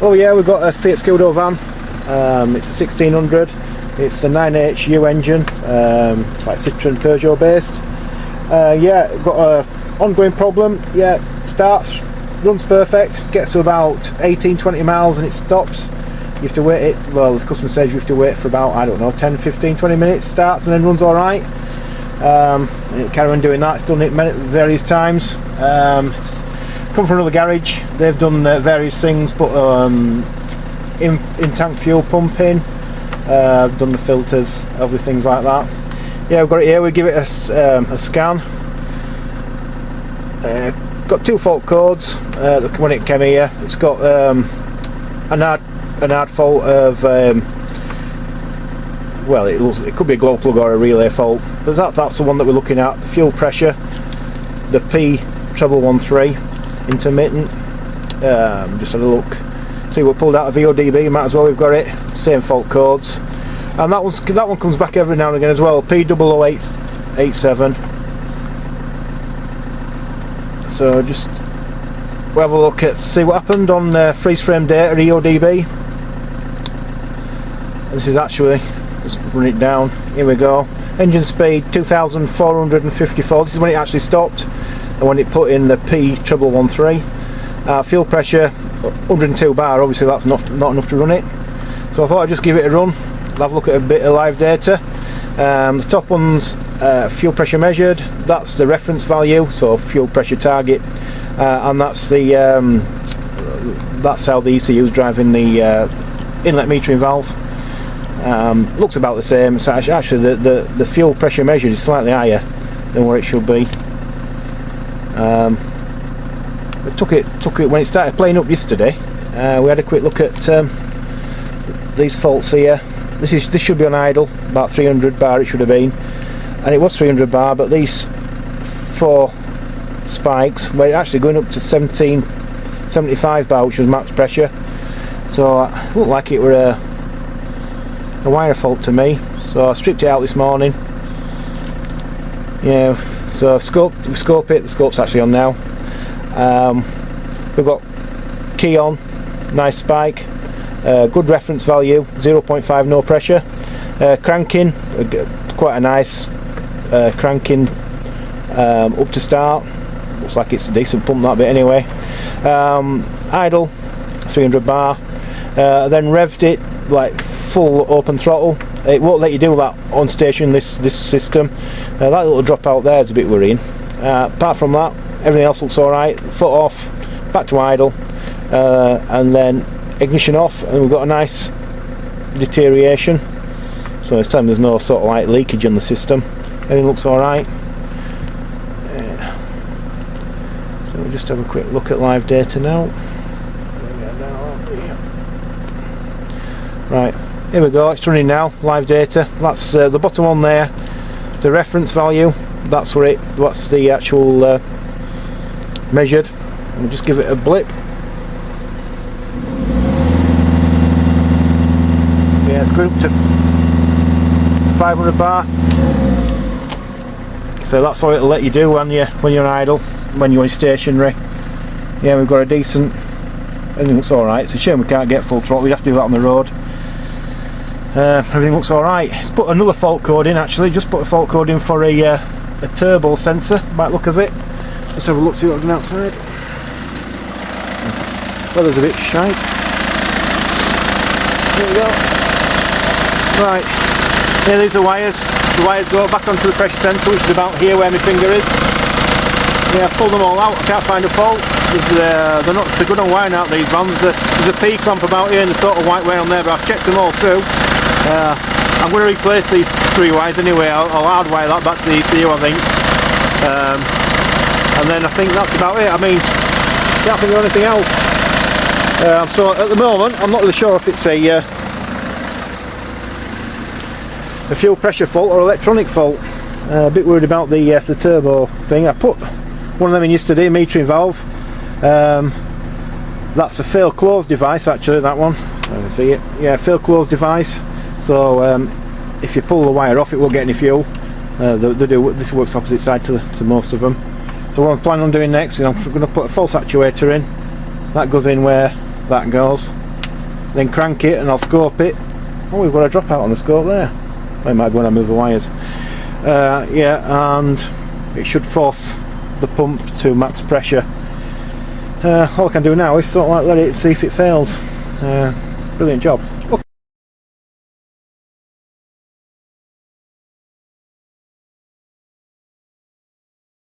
Oh yeah, we've got a Fiat Scudo van. It's a 1600. It's a 9HU engine. It's like Citroen Peugeot based. Yeah, got a ongoing problem. Yeah, starts, runs perfect, gets to about 18-20 miles and it stops. You have to wait it, well, the customer says you have to wait for about, I don't know, 10, 15, 20 minutes, starts and then runs alright. Carry on doing that. It's done it various times. It's come from another garage. They've done various things, but in tank fuel pumping, done the filters, other things like that. Yeah, we've got it here. We give it a scan. Got 2 fault codes. When it came here, it's got an hard fault of well, it could be a glow plug or a relay fault, but that's the one that we're looking at. The fuel pressure, the P13 intermittent. Just had a look, see what pulled out of VODB. Might as well, we've got it, same fault codes, and that one comes back every now and again as well. P00887. So just we'll have a look at see what happened on freeze frame data EODB. This is actually, let's run it down. Here we go. Engine speed 2,454. This is when it actually stopped, and when it put in the P13. Fuel pressure 102 bar. Obviously that's not enough to run it. So I thought I'd just give it a run. Have a look at a bit of live data. The top one's fuel pressure measured. That's the reference value, so fuel pressure target, and that's the that's how the ECU is driving the inlet metering valve. Looks about the same. So actually the fuel pressure measured is slightly higher than where it should be. We took it when it started playing up yesterday. We had a quick look at these faults here. This should be on idle, about 300 bar it should have been, and it was 300 bar, but these 4 spikes were actually going up to 1775 bar, which was max pressure. So it looked like it were a wire fault to me. So I stripped it out this morning. Yeah, so scope it. The scope's actually on now. We've got key on, nice spike, good reference value, 0.5 no pressure. Cranking, quite a nice cranking up to start. Looks like it's a decent pump, that bit anyway. Idle 300 bar, then revved it like full open throttle. It won't let you do that on station, this system. That little drop out there is a bit worrying. Apart from that, everything else looks alright. Foot off, back to idle, and then ignition off, and we've got a nice deterioration. So it's telling there's no sort of like leakage in the system. Everything looks alright. So we'll just have a quick look at live data now. Right, here we go, it's running now, live data. That's the bottom one there, the reference value. That's the actual measured. We'll just give it a blip. Yeah, it's going up to 500 bar. So that's all it'll let you do when you're idle, when you're stationary. Yeah, we've got a decent. Everything looks alright. It's a shame we can't get full throttle. We'd have to do that on the road. Everything looks alright. It's put another fault code in actually. Just put a fault code in for a turbo sensor, by the look of it. Let's have a look, see what's going outside. Weather's a bit shite. There we go. Right, here these are wires. The wires go back onto the pressure sensor, which is about here where my finger is. Yeah, I've pulled them all out. I can't find a fault. They're not so good on wiring out, these vans. There's a P clamp about here and the sort of white wire on there, but I've checked them all through. I'm going to replace these 3 wires anyway. I'll hardwire that back to the ECU, I think. And then I think that's about it. I mean, can't think of anything else. So at the moment, I'm not really sure if it's a fuel pressure fault or electronic fault. A bit worried about the turbo thing. I put one of them in yesterday, metering valve. That's a fail close device actually, that one. I can see it. Yeah, fail close device. So if you pull the wire off, it won't get any fuel. This works opposite side to most of them. So what I'm planning on doing next is I'm going to put a false actuator in. That goes in where that goes. then crank it and I'll scope it. Oh, we've got a dropout on the scope there. I might go when I move the wires. Yeah, and it should force the pump to max pressure. All I can do now is sort of like let it see if it fails. Brilliant job.